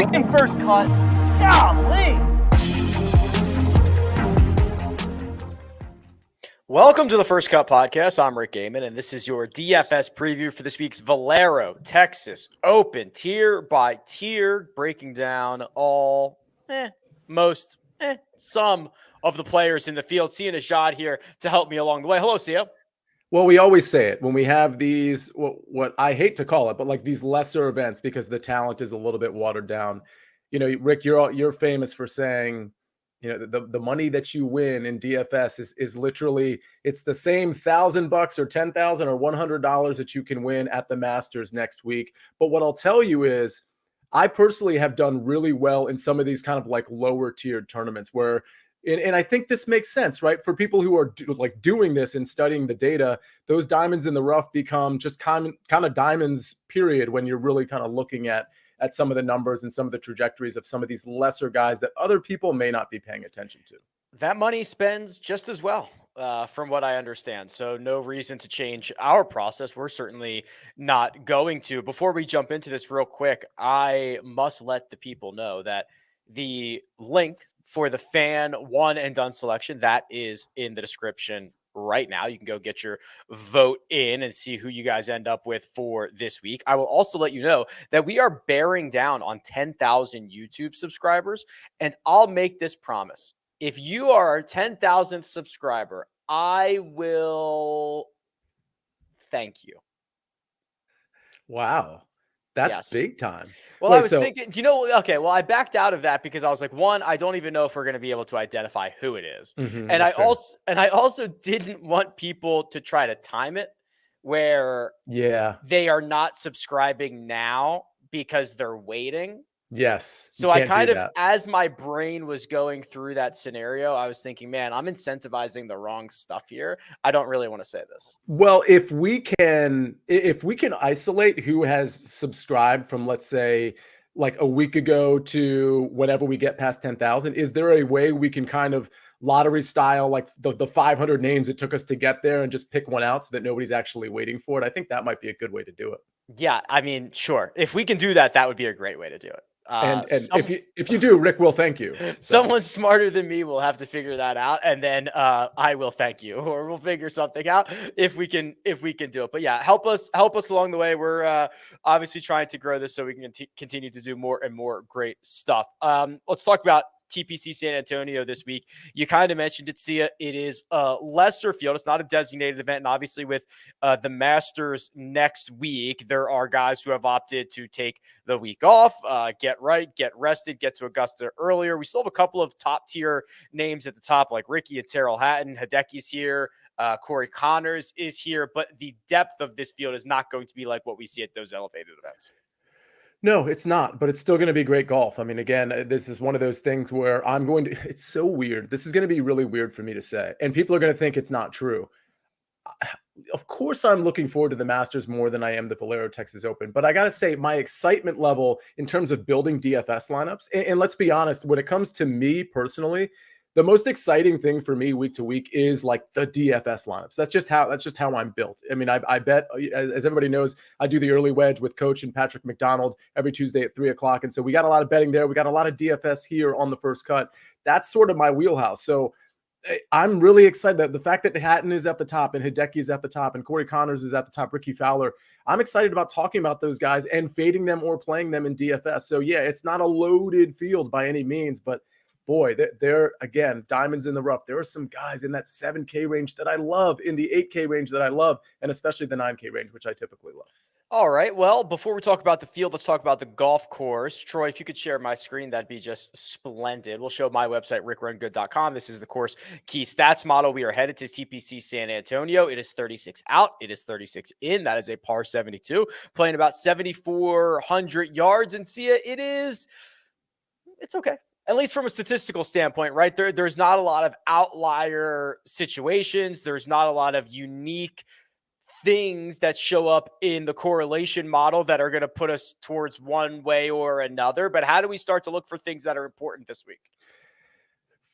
freaking first cut. Golly. Welcome to the First Cut Podcast. I'm Rick Gehman, and this is your DFS preview for this week's Valero Texas Open, tier by tier, breaking down all, some of the players in the field. Sia Nejad here to help me along the way. Hello, Sia. Well, we always say it when we have these, what I hate to call it, but like these lesser events because the talent is a little bit watered down. You know, Rick, you're famous for saying, you know, the money that you win in DFS is literally, it's the same $1,000 or $10,000 or $100 that you can win at the Masters next week. But what I'll tell you is, I personally have done really well in some of these kind of like lower tiered tournaments where, and I think this makes sense, right? For people who are doing this and studying the data, those diamonds in the rough become just kind of diamonds, period, when you're really kind of looking at some of the numbers and some of the trajectories of some of these lesser guys that other people may not be paying attention to. That money spends just as well, from what I understand. So no reason to change our process. We're certainly not going to. Before we jump into this real quick, I must let the people know that the link for the fan one and done selection, that is in the description right now. You can go get your vote in and see who you guys end up with for this week. I will also let you know that we are bearing down on 10,000 YouTube subscribers, and I'll make this promise. If you are our 10,000th subscriber, I will thank you. Wow. That's big time. Well, I was thinking, do you know, okay, well, I backed out of that because I was like, one, I don't even know if we're going to be able to identify who it is. And I also didn't want people to try to time it where they are not subscribing now because they're waiting. Yes. So I kind of, as my brain was going through that scenario, I was thinking, man, I'm incentivizing the wrong stuff here. I don't really want to say this. Well, if we can isolate who has subscribed from, let's say, like a week ago to whenever we get past 10,000, is there a way we can kind of lottery style, like the 500 names it took us to get there and just pick one out so that nobody's actually waiting for it? I think that might be a good way to do it. Yeah, I mean, sure. If we can do that, that would be a great way to do it. And if you do, Rick will thank you. So. Someone smarter than me will have to figure that out, and then I will thank you, or we'll figure something out if we can do it. But yeah, help us along the way. We're obviously trying to grow this so we can continue to do more and more great stuff. Let's talk about TPC San Antonio this week. You kind of mentioned it, Sia. It is a lesser field. It's not a designated event. And obviously with the Masters next week, there are guys who have opted to take the week off, get right, get rested, get to Augusta earlier. We still have a couple of top tier names at the top, like Ricky and Terrell Hatton. Hideki's here. Corey Connors is here. But the depth of this field is not going to be like what we see at those elevated events. No, it's not, but it's still going to be great golf. I mean, again, this is one of those things where it's so weird. This is going to be really weird for me to say, and people are going to think it's not true. Of course, I'm looking forward to the Masters more than I am the Valero Texas Open, but I got to say my excitement level in terms of building DFS lineups, and let's be honest, when it comes to me personally, the most exciting thing for me week to week is like the DFS lineups. That's just how I'm built. I mean, I bet, as everybody knows, I do the early wedge with Coach and Patrick McDonald every Tuesday at 3:00. And so we got a lot of betting there. We got a lot of DFS here on the First Cut. That's sort of my wheelhouse. So I'm really excited that the fact that Hatton is at the top and Hideki is at the top and Corey Connors is at the top, Ricky Fowler. I'm excited about talking about those guys and fading them or playing them in DFS. So yeah, it's not a loaded field by any means, but boy, they're again, diamonds in the rough. There are some guys in that 7K range that I love, in the 8K range that I love, and especially the 9K range, which I typically love. All right. Well, before we talk about the field, let's talk about the golf course. Troy, if you could share my screen, that'd be just splendid. We'll show my website, rickrungood.com. This is the course key stats model. We are headed to TPC San Antonio. It is 36 out. It is 36 in. That is a par 72, playing about 7,400 yards. And Sia, it's okay. At least from a statistical standpoint, right? There's not a lot of outlier situations. There's not a lot of unique things that show up in the correlation model that are going to put us towards one way or another. But how do we start to look for things that are important this week?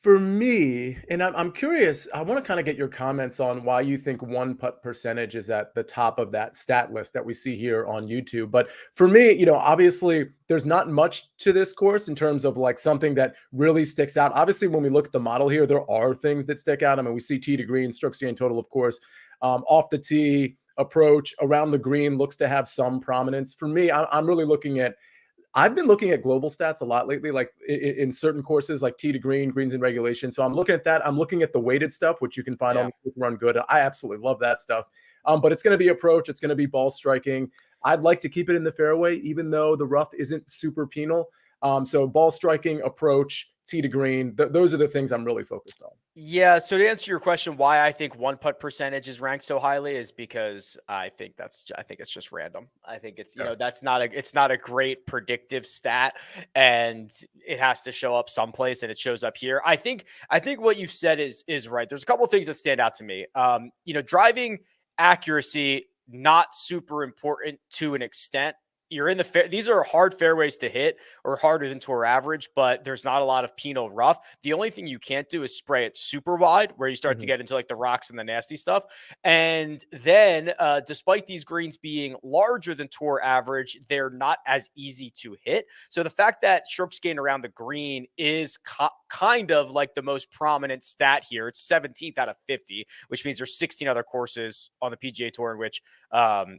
For me, and I'm curious, I want to kind of get your comments on why you think one putt percentage is at the top of that stat list that we see here on YouTube. But for me, obviously there's not much to this course in terms of like something that really sticks out. Obviously, when we look at the model here, there are things that stick out. I mean, we see tee to green, strokes gained total, of course, off the tee, approach, around the green looks to have some prominence. For me, I'm really looking at I've been looking at global stats a lot lately, like in certain courses, like tee to green, greens in regulation. So I'm looking at that. I'm looking at the weighted stuff, which you can find on Run Good. I absolutely love that stuff. But it's going to be approach. It's going to be ball striking. I'd like to keep it in the fairway, even though the rough isn't super penal. So ball striking, approach, tee to green. Those are the things I'm really focused on. Yeah. So to answer your question, why I think one putt percentage is ranked so highly is because I think it's just random. I think it's, it's not a great predictive stat, and it has to show up someplace, and it shows up here. I think what you've said is right. There's a couple of things that stand out to me. Driving accuracy, not super important to an extent. You're in these are hard fairways to hit, or harder than tour average, but there's not a lot of penal rough. The only thing you can't do is spray it super wide, where you start to get into like the rocks and the nasty stuff. And then despite these greens being larger than tour average, they're not as easy to hit. So the fact that strokes gained around the green is kind of like the most prominent stat here. It's 17th out of 50, which means there's 16 other courses on the PGA Tour in which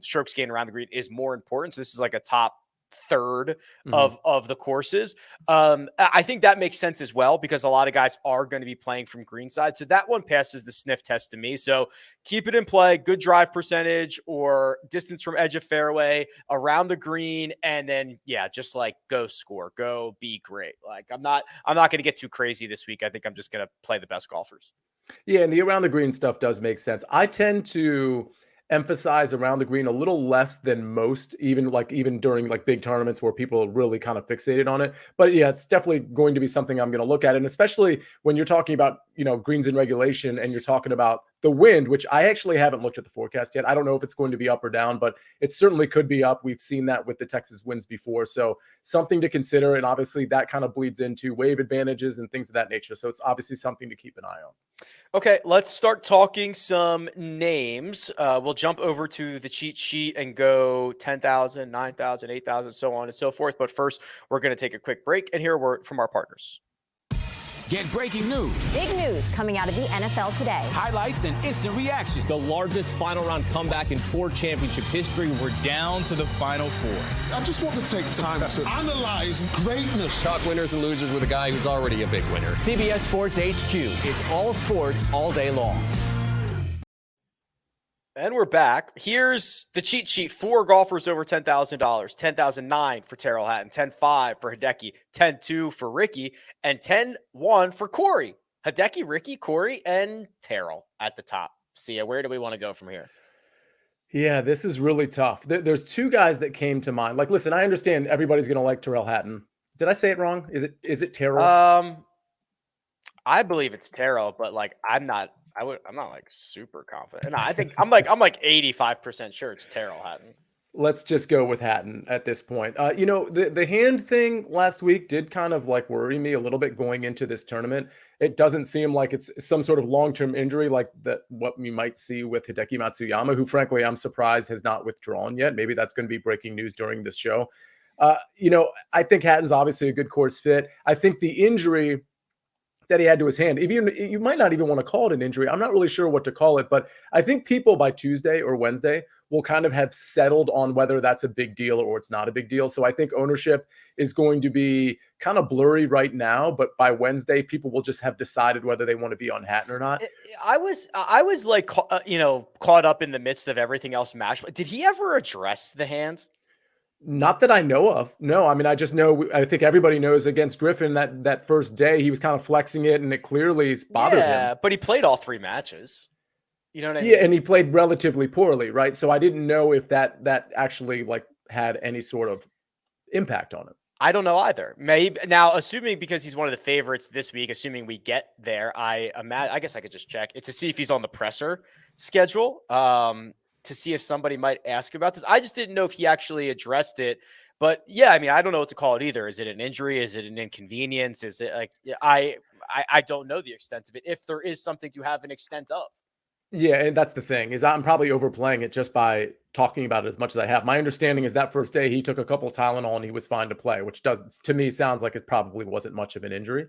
strokes gained around the green is more important. So this is like a top third of the courses. I think that makes sense as well, because a lot of guys are going to be playing from greenside. So that one passes the sniff test to me. So keep it in play, good drive percentage or distance from edge of fairway around the green. And then, just like go score, go be great. Like I'm not going to get too crazy this week. I think I'm just going to play the best golfers. Yeah. And the around the green stuff does make sense. I tend to emphasize around the green a little less than most, even during like big tournaments where people are really kind of fixated on it. But yeah, it's definitely going to be something I'm going to look at. And especially when you're talking about, greens in regulation, and you're talking about the wind, which I actually haven't looked at the forecast yet. I don't know if it's going to be up or down, but it certainly could be up. We've seen that with the Texas winds before. So something to consider. And obviously that kind of bleeds into wave advantages and things of that nature. So it's obviously something to keep an eye on. Okay, let's start talking some names. We'll jump over to the cheat sheet and go 10,000, 9,000, 8,000, so on and so forth. But first, we're going to take a quick break and hear a word from our partners. Get breaking news. Big news coming out of the NFL today. Highlights and instant reaction. The largest final round comeback in tour championship history. We're down to the final four. I just want to take time to analyze greatness. Talk winners and losers with a guy who's already a big winner. CBS Sports HQ. It's all sports all day long. And we're back. Here's the cheat sheet. 4 golfers over $10,000. 10,009 for Terrell Hatton, 10,5 for Hideki, 10,2 for Ricky, and 10,1 for Corey. Hideki, Ricky, Corey, and Terrell at the top. Sia, where do we want to go from here? Yeah, this is really tough. There's 2 guys that came to mind. Like, listen, I understand everybody's going to like Terrell Hatton. Did I say it wrong? Is it Terrell? I believe it's Terrell, but like I'm not like super confident. No, I think I'm like 85% sure it's Terrell Hatton. Let's just go with Hatton at this point. The hand thing last week did kind of like worry me a little bit going into this tournament. It doesn't seem like it's some sort of long-term injury like what we might see with Hideki Matsuyama, who frankly I'm surprised has not withdrawn yet. Maybe that's going to be breaking news during this show. I think Hatton's obviously a good course fit. I think the injury that he had to his hand, even you might not even want to call it an injury. I'm not really sure what to call it, but I think people by Tuesday or Wednesday will kind of have settled on whether that's a big deal or it's not a big deal. So I think ownership is going to be kind of blurry right now, but by Wednesday, people will just have decided whether they want to be on Hatton or not. I was like, caught up in the midst of everything else match. Did he ever address the hand? Not that I know of. No, I mean, I just know, I think everybody knows against Griffin that first day he was kind of flexing it and it clearly bothered him. Yeah, but he played all 3 matches. You know what I mean? Yeah, and he played relatively poorly, right? So I didn't know if that actually like had any sort of impact on him. I don't know either. Maybe now, assuming because he's one of the favorites this week, assuming we get there, I guess I could just check it to see if he's on the presser schedule. To see if somebody might ask about this. I just didn't know if he actually addressed it But yeah, I mean, I don't know what to call it either. Is it an injury? Is it an inconvenience? Is it like I don't know the extent of it. If there is something to have an extent of. Yeah, and that's the thing is I'm probably overplaying it just by talking about it as much as I have. My understanding is that first day he took a couple Tylenol and he was fine to play, which does to me sounds like it probably wasn't much of an injury.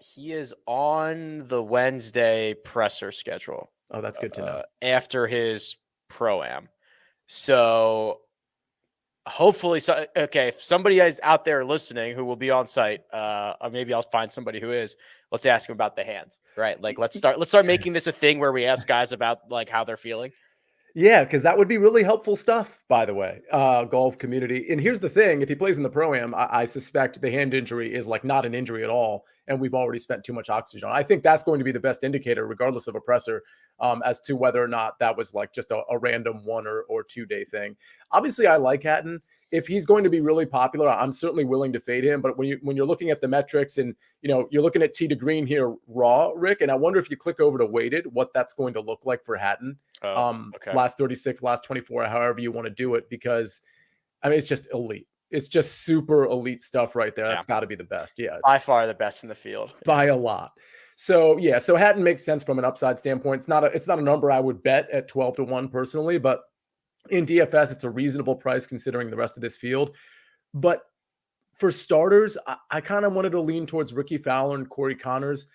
He is on the Wednesday presser schedule. Oh, that's good to know. After his pro-am. So hopefully, okay, if somebody is out there listening who will be on site, or maybe I'll find somebody who is, let's ask him about the hands, right? Like, let's start making this a thing where we ask guys about like how they're feeling. Yeah, because that would be really helpful stuff, by the way, golf community. And here's the thing, if he plays in the Pro-Am, I suspect the hand injury is like not an injury at all. And we've already spent too much oxygen. I think that's going to be the best indicator, regardless of a presser, as to whether or not that was like just a random 1 or 2 day thing. Obviously, I like Hatton. If he's going to be really popular, I'm certainly willing to fade him. But when you're looking at the metrics and you're looking at tee to green here raw, Rick, and I wonder if you click over to weighted, what that's going to look like for Hatton. Okay. Last 36, last 24, however you want to do it, because I mean it's just elite. It's just super elite stuff right there. That's got to be the best. Yeah, by far the best in the field by a lot. So yeah, so Hatton makes sense from an upside standpoint. It's not a number I would bet at 12-1 personally, but in DFS, it's a reasonable price considering the rest of this field. But for starters, I kind of wanted to lean towards Ricky Fowler and Corey Connors.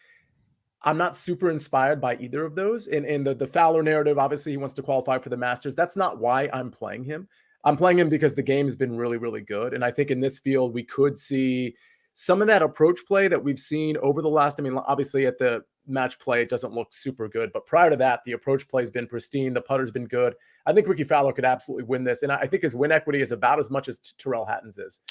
I'm not super inspired by either of those. And the Fowler narrative, obviously he wants to qualify for the Masters. That's not why I'm playing him. I'm playing him because the game has been really, really good. And I think in this field, we could see some of that approach play that we've seen over the last, I mean, obviously at the match play, it doesn't look super good. But prior to that, the approach play has been pristine. The putter's been good. I think Ricky Fowler could absolutely win this. And I think his win equity is about as much as Tyrrell Hatton's is.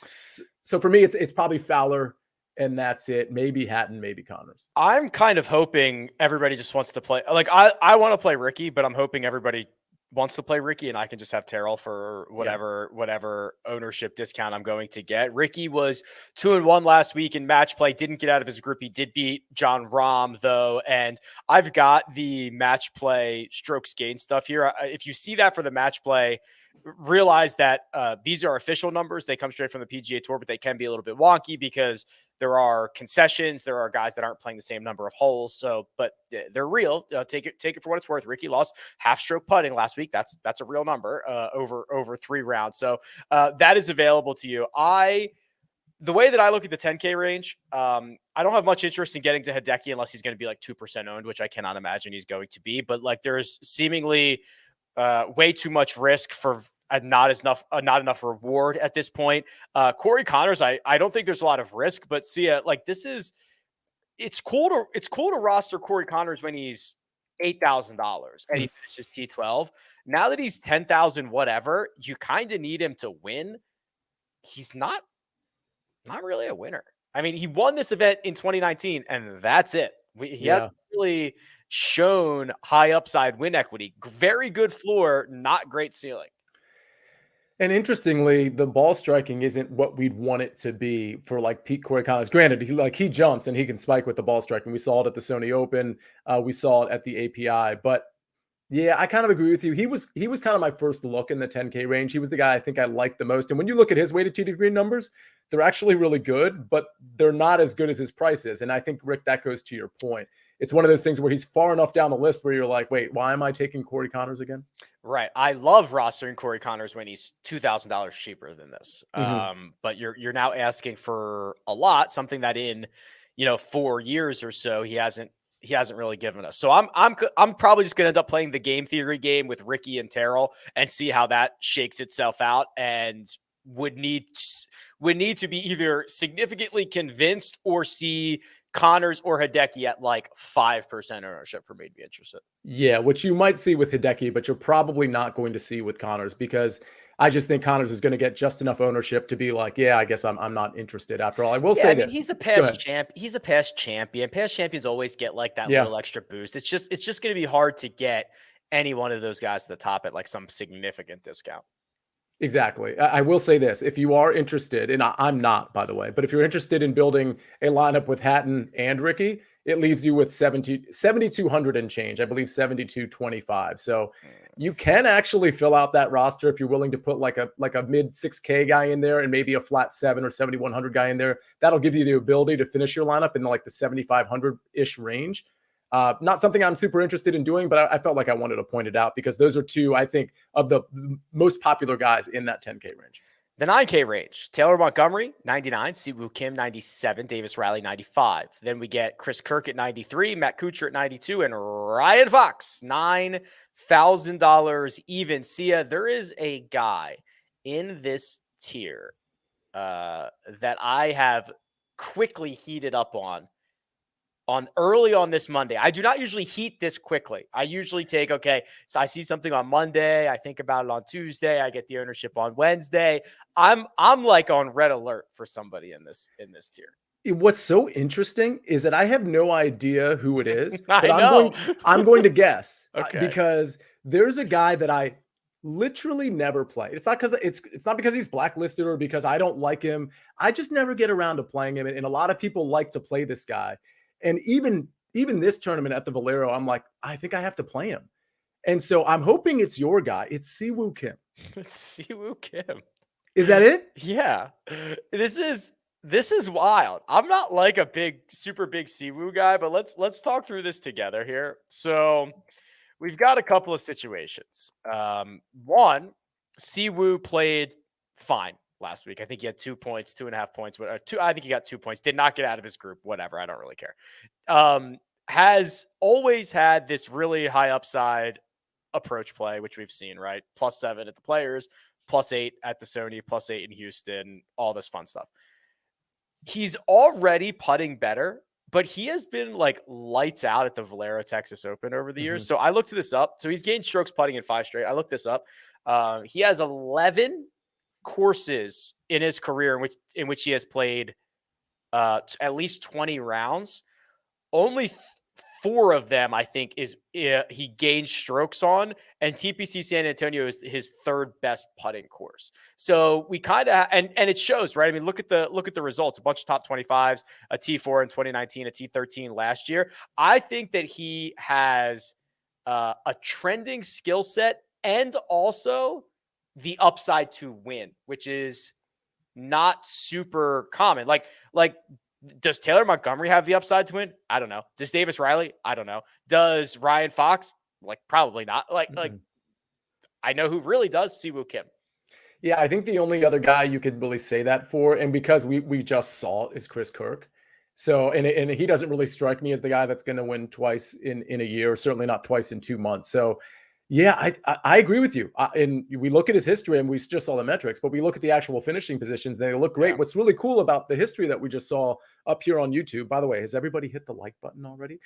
So for me, it's probably Fowler. And that's it. Maybe Hatton, maybe Connors. I'm kind of hoping everybody just wants to play. Like I want to play Ricky, but I'm hoping everybody wants to play Ricky and I can just have Terrell for whatever ownership discount I'm going to get. Ricky was 2-1 last week in match play. Didn't get out of his group. He did beat John Rahm though. And I've got the match play strokes gain stuff here. If you see that for the match play, realize that these are official numbers. They come straight from the PGA Tour, but they can be a little bit wonky because there are concessions. There are guys that aren't playing the same number of holes. So, but they're real. Take it for what it's worth. Ricky lost half stroke putting last week. That's a real number over 3 rounds. So that is available to you. The way that I look at the 10K range, I don't have much interest in getting to Hideki unless he's going to be like 2% owned, which I cannot imagine he's going to be. But like there's seemingly way too much risk for not enough reward at this point. Corey Connors, I don't think there's a lot of risk, but Sia, like it's cool to roster Corey Connors when he's $8,000 and he finishes T12. Now that he's 10,000 whatever, you kind of need him to win. He's not really a winner. I mean, he won this event in 2019 and that's it. He hasn't really shown high upside win equity. Very good floor, not great ceiling. And interestingly, the ball striking isn't what we'd want it to be for like Pete Corey Connors. Granted, he jumps and he can spike with the ball striking. We saw it at the Sony Open. We saw it at the API. But yeah, I kind of agree with you. He was kind of my first look in the 10K range. He was the guy I think I liked the most. And when you look at his weighted tee to green numbers, they're actually really good, but they're not as good as his price is. And I think, Rick, that goes to your point. It's one of those things where he's far enough down the list where you're like, wait, why am I taking Corey Connors again? Right. I love rostering Corey Connors when he's $2,000 cheaper than this. But you're now asking for a lot, something that in 4 years or so he hasn't really given us. So I'm probably just gonna end up playing the game theory game with Ricky and Terrell and see how that shakes itself out, and would need to be either significantly convinced or see Connors or Hideki at like 5% ownership for me to be interested. Yeah, which you might see with Hideki, but you're probably not going to see with Connors, because I just think Connors is going to get just enough ownership to be like, yeah, I guess I'm not interested after all. I will say this. He's a past champ. He's a past champion. Past champions always get like that little extra boost. It's just going to be hard to get any one of those guys to the top at like some significant discount. Exactly. I will say this. If you are interested, and I'm not, by the way, but if you're interested in building a lineup with Hatton and Ricky, it leaves you with 7,200 and change. I believe 7,225. So you can actually fill out that roster if you're willing to put like a mid 6K guy in there and maybe a flat 7 or 7,100 guy in there. That'll give you the ability to finish your lineup in like the 7,500-ish range. Not something I'm super interested in doing, but I felt like I wanted to point it out because those are two, I think, of the most popular guys in that 10K range. The 9K range, Taylor Montgomery, 99, Siwoo Kim, 97, Davis Riley, 95. Then we get Chris Kirk at 93, Matt Kuchar at 92, and Ryan Fox, $9,000 even. Sia, there is a guy in this tier that I have quickly heated up on early on this Monday. I do not usually heat this quickly. I usually take, okay, so I see something on Monday, I think about it on Tuesday, I get the ownership on Wednesday. I'm like on red alert for somebody in this tier. What's so interesting is that I have no idea who it is, but I know. I'm going to guess Okay. because there's a guy that I literally never play. It's not because he's blacklisted or because I don't like him. I just never get around to playing him. And a lot of people like to play this guy. And even this tournament at the Valero, I'm like, I think I have to play him. And so I'm hoping it's your guy. It's Siwoo Kim. It's Siwoo Kim. Is that it? Yeah. This is wild. I'm not like a super big Siwoo guy, but let's talk through this together here. So we've got a couple of situations. One, Siwoo played fine last week. I think he had 2 points, 2.5 points, I think he got 2 points, did not get out of his group, whatever. I don't really care. Has always had this really high upside approach play, which we've seen, right? +7 at the Players, +8 at the Sony, +8 in Houston, all this fun stuff. He's already putting better, but he has been like lights out at the Valero Texas Open over the years. So I looked this up. So he's gained strokes putting in 5 straight. I looked this up. He has 11 courses in his career in which he has played at least 20 rounds. Only 4 of them, I think, he gained strokes on, and TPC San Antonio is his 3rd best putting course. So we kind of and it shows, right? I mean, look at the results. A bunch of top 25s, a T4 in 2019, a T13 last year. I think that he has a trending skill set and also the upside to win, which is not super common. Like, does Taylor Montgomery have the upside to win? I don't know. Does Davis Riley? I don't know. Does Ryan Fox? Like, probably not. Like I know who really does. Siwoo Kim. Yeah, I think the only other guy you could really say that for, and because we just saw it, is Chris Kirk. So, and he doesn't really strike me as the guy that's going to win twice in a year, certainly not twice in 2 months. So, yeah, I agree with you. And we look at his history, and we just saw the metrics, but we look at the actual finishing positions. They look great. Yeah. What's really cool about the history that we just saw up here on YouTube, by the way, has everybody hit the like button already?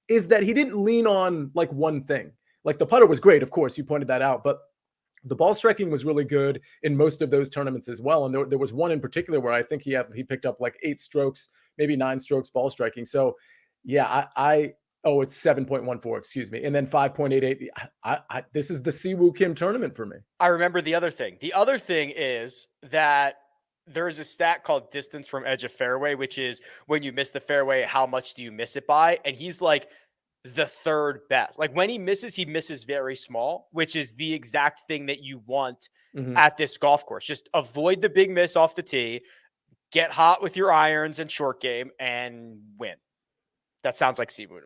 Is that he didn't lean on like one thing. Like the putter was great, of course, you pointed that out, but the ball striking was really good in most of those tournaments as well. And there was one in particular where I think he picked up like 8 strokes, maybe 9 strokes ball striking. So yeah, it's 7.14, excuse me. And then 5.88. This is the Siwoo Kim tournament for me. I remember the other thing. The other thing is that there is a stat called distance from edge of fairway, which is when you miss the fairway, how much do you miss it by? And he's like the 3rd best. Like when he misses very small, which is the exact thing that you want at this golf course. Just avoid the big miss off the tee, get hot with your irons and short game, and win. That sounds like Siwoo to me.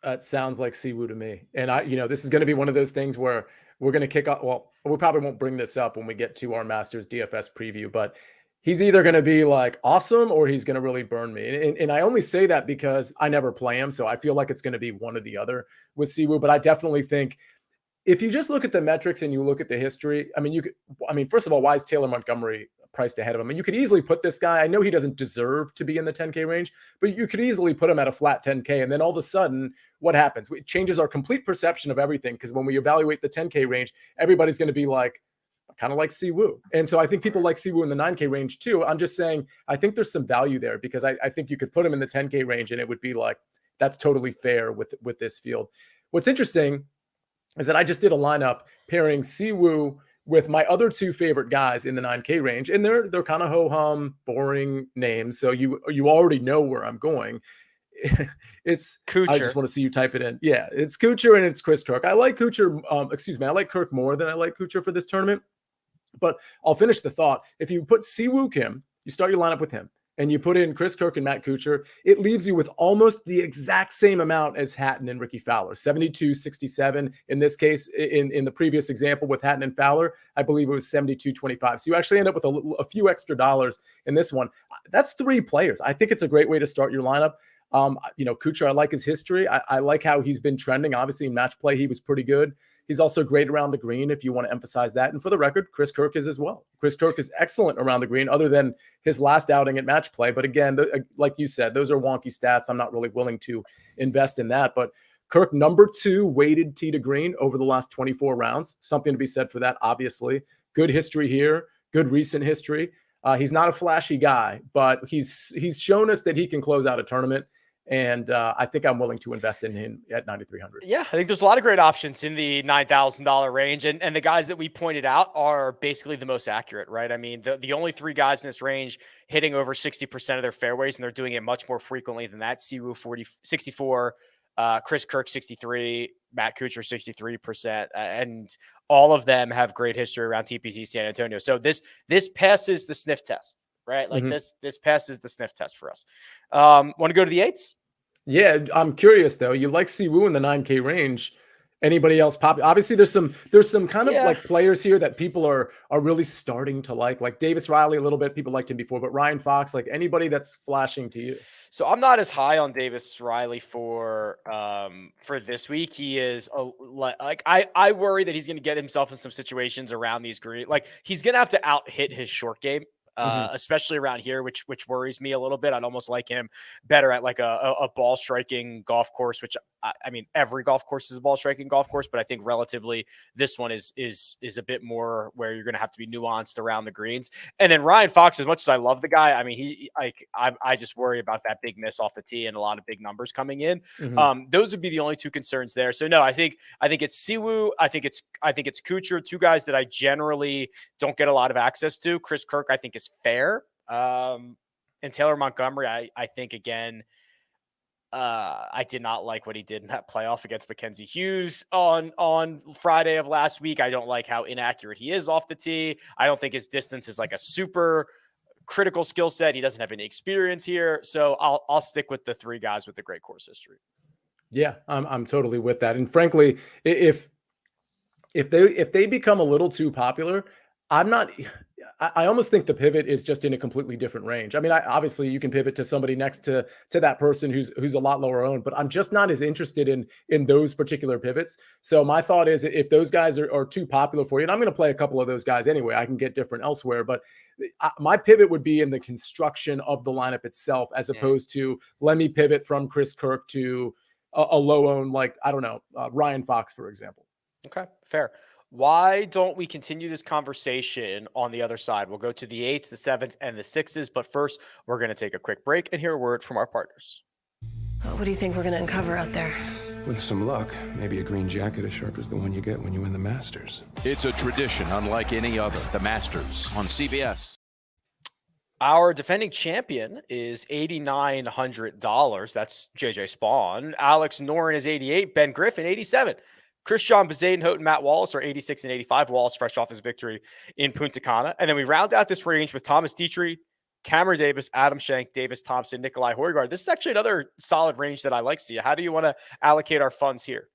It sounds like Siwoo to me. And this is going to be one of those things where we're going to kick off. Well, we probably won't bring this up when we get to our Masters DFS preview, but he's either going to be like awesome or he's going to really burn me. And I only say that because I never play him. So I feel like it's going to be one or the other with Siwoo, but I definitely think if you just look at the metrics and you look at the history, first of all, why is Taylor Montgomery priced ahead of him? And you could easily put this guy, I know he doesn't deserve to be in the 10K range, but you could easily put him at a flat 10K. And then all of a sudden, what happens? It changes our complete perception of everything. Because when we evaluate the 10K range, everybody's going to be like, kind of like Siwoo. And so I think people like Siwoo in the 9K range too. I'm just saying, I think there's some value there because I think you could put him in the 10K range and it would be like, that's totally fair with this field. What's interesting is that I just did a lineup pairing Siwoo with my other two favorite guys in the 9K range, and they're kind of ho-hum, boring names. So you already know where I'm going. It's Kuchar. I just want to see you type it in. Yeah, it's Kuchar and it's Chris Kirk. I like Kuchar. I like Kirk more than I like Kuchar for this tournament. But I'll finish the thought. If you put Siwoo Kim, you start your lineup with him, and you put in Chris Kirk and Matt Kuchar, it leaves you with almost the exact same amount as Hatton and Ricky Fowler, 72-67. In this case, in the previous example with Hatton and Fowler, I believe it was 72-25. So you actually end up with a few extra dollars in this one. That's 3 players. I think it's a great way to start your lineup. Kuchar, I like his history. I like how he's been trending. Obviously, in match play, he was pretty good. He's also great around the green, if you want to emphasize that. And for the record, Chris Kirk is as well. Chris Kirk is excellent around the green, other than his last outing at match play. But again, like you said, those are wonky stats. I'm not really willing to invest in that. But Kirk, number 2 weighted tee to green over the last 24 rounds. Something to be said for that, obviously. Good history here, good recent history. He's not a flashy guy, but he's shown us that he can close out a tournament. And I think I'm willing to invest in him at 9,300. Yeah, I think there's a lot of great options in the $9,000 range. And the guys that we pointed out are basically the most accurate, right? I mean, the only 3 guys in this range hitting over 60% of their fairways, and they're doing it much more frequently than that. Siwoo 64, Chris Kirk 63, Matt Kuchar 63%, and all of them have great history around TPC San Antonio. So this passes the sniff test, right? Like this passes the sniff test for us. Want to go to the 8s? Yeah, I'm curious though. You like Siwoo in the 9K range. Anybody else pop? Obviously, there's some kind of like players here that people are really starting to like Davis Riley a little bit. People liked him before, but Ryan Fox, like anybody that's flashing to you. So I'm not as high on Davis Riley for this week. He is I worry that he's going to get himself in some situations around these green. Like he's going to have to out hit his short game. Especially around here, which worries me a little bit. I'd almost like him better at like a ball striking golf course, which I mean, every golf course is a ball striking golf course, but I think relatively this one is a bit more where you're going to have to be nuanced around the greens. And then Ryan Fox, as much as I love the guy, I mean, I just worry about that big miss off the tee and a lot of big numbers coming in. Those would be the only 2 concerns there. So no, I think it's Siwoo. I think it's Kuchar, 2 guys that I generally don't get a lot of access to. Chris Kirk, I think, is fair. And Taylor Montgomery, I think, again, I did not like what he did in that playoff against Mackenzie Hughes on Friday of last week. I don't like how inaccurate he is off the tee. I don't think his distance is like a super critical skill set. He doesn't have any experience here. So I'll stick with the 3 guys with the great course history. Yeah, I'm totally with that. And frankly, if they become a little too popular, I almost think the pivot is just in a completely different range. I mean, obviously you can pivot to somebody next to that person who's a lot lower owned, but I'm just not as interested in those particular pivots. So my thought is if those guys are too popular for you, and I'm going to play a couple of those guys anyway, I can get different elsewhere, but my pivot would be in the construction of the lineup itself, as opposed to let me pivot from Chris Kirk to a low owned, like, I don't know, Ryan Fox, for example. Okay, fair. Why don't we continue this conversation on the other side? We'll go to the 8s, the 7s, and the 6s. But first, we're going to take a quick break and hear a word from our partners. What do you think we're going to uncover out there? With some luck, maybe a green jacket as sharp as the one you get when you win the Masters. It's a tradition unlike any other. The Masters on CBS. Our defending champion is $8,900. That's JJ Spawn. Alex Noren is 88. Ben Griffin, 87. Christian Bezadenhout and Matt Wallace are 86 and 85. Wallace fresh off his victory in Punta Cana. And then we round out this range with Thomas Dietrich, Cameron Davis, Adam Schenk, Davis Thompson, Nikolai Højgaard. This is actually another solid range that I like. Sia, how do you want to allocate our funds here?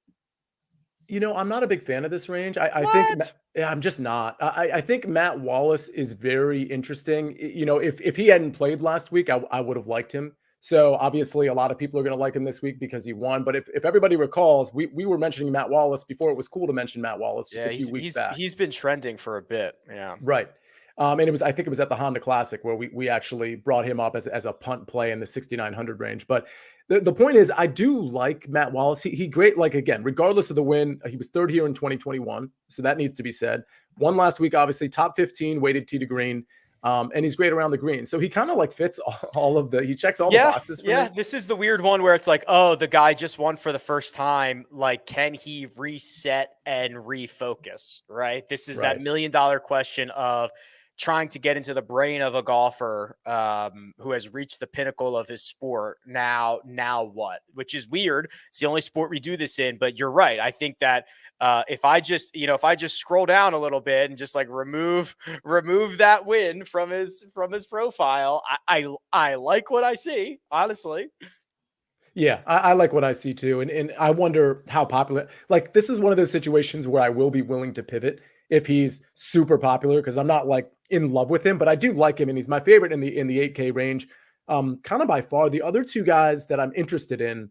You know, I'm not a big fan of this range. I think I'm just not. I think Matt Wallace is very interesting. You know, if he hadn't played last week, I would have liked him. So obviously a lot of people are going to like him this week because he won. But if everybody recalls, we were mentioning Matt Wallace before it was cool to mention Matt Wallace just a few weeks back. He's been trending for a bit. Yeah. Right. And I think it was at the Honda Classic where we actually brought him up as a punt play in the 6,900 range. But the point is, I do like Matt Wallace. He great, like, again, regardless of the win, he was third here in 2021. So that needs to be said. Won last week, obviously, top 15, weighted tee to green. And he's great around the green. So he kind of like fits he checks all the boxes for me. This is the weird one where it's like, oh, the guy just won for the first time. Like, can he reset and refocus? Right. This is that $1 million question of trying to get into the brain of a golfer who has reached the pinnacle of his sport. Now what? Which is weird. It's the only sport we do this in, but you're right. I think that if I just scroll down a little bit and just like remove that win from his profile, I like what I see, honestly. Yeah, I like what I see too. And I wonder how popular, like this is one of those situations where I will be willing to pivot if he's super popular, because I'm not like in love with him, but I do like him and he's my favorite in the 8K range. Kind of by far. The other two guys that I'm interested in,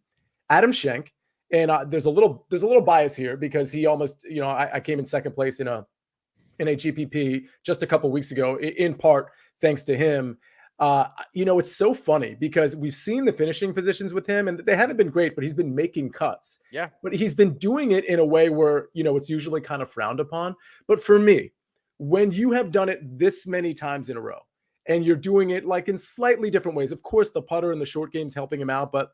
Adam Schenk, and there's a little bias here because he almost, I came in second place in a GPP just a couple weeks ago, in part thanks to him. It's so funny because we've seen the finishing positions with him and they haven't been great, but he's been making cuts. Yeah. But he's been doing it in a way where, it's usually kind of frowned upon. But for me, when you have done it this many times in a row and you're doing it like in slightly different ways, of course, the putter and the short game's helping him out, but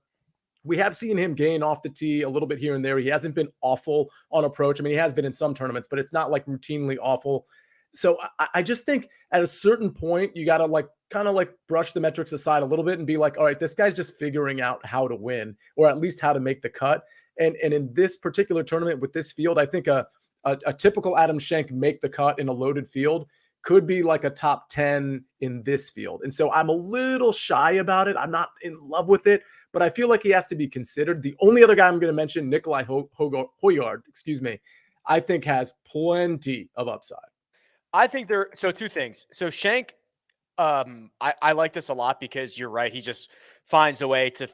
we have seen him gain off the tee a little bit here and there. He hasn't been awful on approach. I mean, he has been in some tournaments, but it's not like routinely awful. So I just think at a certain point, you got to kind of brush the metrics aside a little bit and be like, all right, this guy's just figuring out how to win, or at least how to make the cut. And in this particular tournament with this field, I think a typical Adam Schenk make the cut in a loaded field could be like a top 10 in this field. And so I'm a little shy about it. I'm not in love with it, but I feel like he has to be considered. The only other guy I'm going to mention, Nikolai Højgaard, I think has plenty of upside. I think so two things. So Schenk, I like this a lot because you're right. He just finds a way to,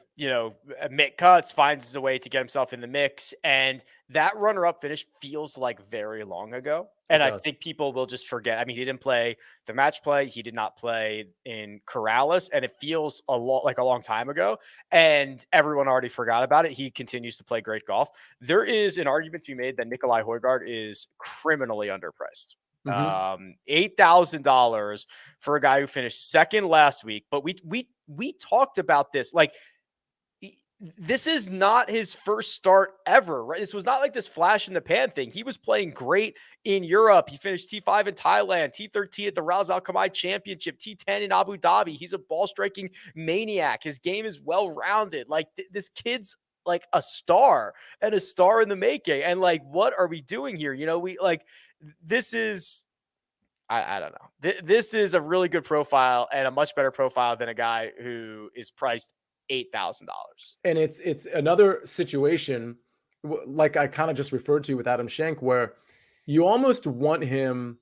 make cuts, finds a way to get himself in the mix. And that runner-up finish feels like very long ago. And I think people will just forget. I mean, he didn't play the match play. He did not play in Corrales. And it feels like a long time ago. And everyone already forgot about it. He continues to play great golf. There is an argument to be made that Nikolai Højgaard is criminally underpriced. $8,000 for a guy who finished second last week. But we talked about this. Like, this is not his first start ever, right? This was not like this flash in the pan thing. He was playing great in Europe. He finished T5 in Thailand, T13 at the Ras Al Khaimah Championship, T10 in Abu Dhabi. He's a ball striking maniac. His game is well rounded. Like this kid's like a star and a star in the making. And like, what are we doing here? This is, I don't know. This is a really good profile and a much better profile than a guy who is priced $8,000. And it's another situation like I kind of just referred to with Adam Schenk, where you almost want him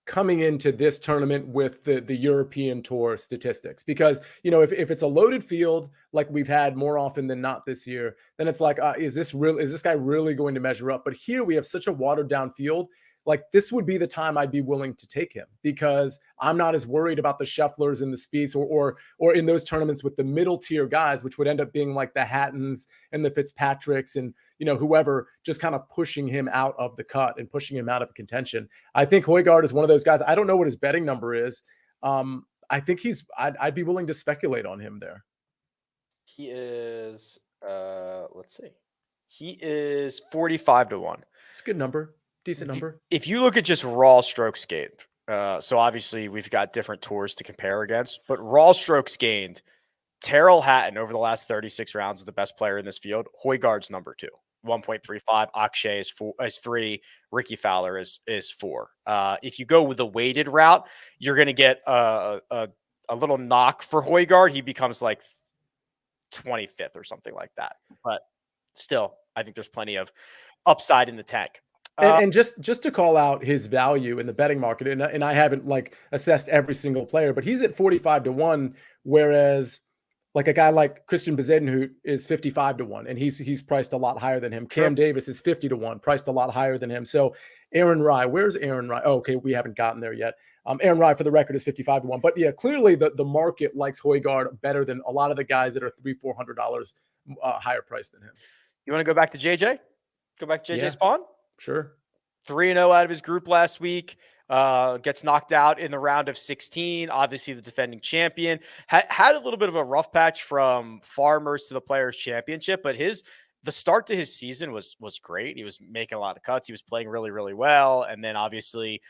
coming into this tournament with the European Tour statistics, because, if it's a loaded field, like we've had more often than not this year, then it's like, is this guy really going to measure up? But here we have such a watered down field. Like, this would be the time I'd be willing to take him, because I'm not as worried about the Schefflers and the Spieths or in those tournaments with the middle tier guys, which would end up being like the Hattons and the Fitzpatricks and, whoever, just kind of pushing him out of the cut and pushing him out of contention. I think Højgaard is one of those guys. I don't know what his betting number is. I think I'd be willing to speculate on him there. He is, let's see. He is 45-1. It's a good number. Decent number. If you look at just raw strokes gained, so obviously we've got different tours to compare against, but raw strokes gained, Tyrrell Hatton over the last 36 rounds is the best player in this field. Højgaard's number 2, 1.35. Akshay is 3. Ricky Fowler is 4. If you go with the weighted route, you're going to get a little knock for Højgaard. He becomes like 25th or something like that. But still, I think there's plenty of upside in the tank. And just to call out his value in the betting market, and I haven't assessed every single player, but he's at 45-1, whereas like a guy like Christian Bezuidenhout, who is 55-1, and he's priced a lot higher than him. Cam Davis is 50-1, priced a lot higher than him. So Aaron Rai, where's Aaron Rai? Oh, okay, we haven't gotten there yet. Aaron Rai, for the record, is 55-1. But yeah, clearly the market likes Højgaard better than a lot of the guys that are $300-400 higher priced than him. You want to go back to JJ? Go back to JJ Spawn? Sure. 3-0 out of his group last week. gets knocked out in the round of 16. Obviously, the defending champion had a little bit of a rough patch from Farmers to the Players Championship, but the start to his season was great. He was making a lot of cuts. He was playing really, really well, and then obviously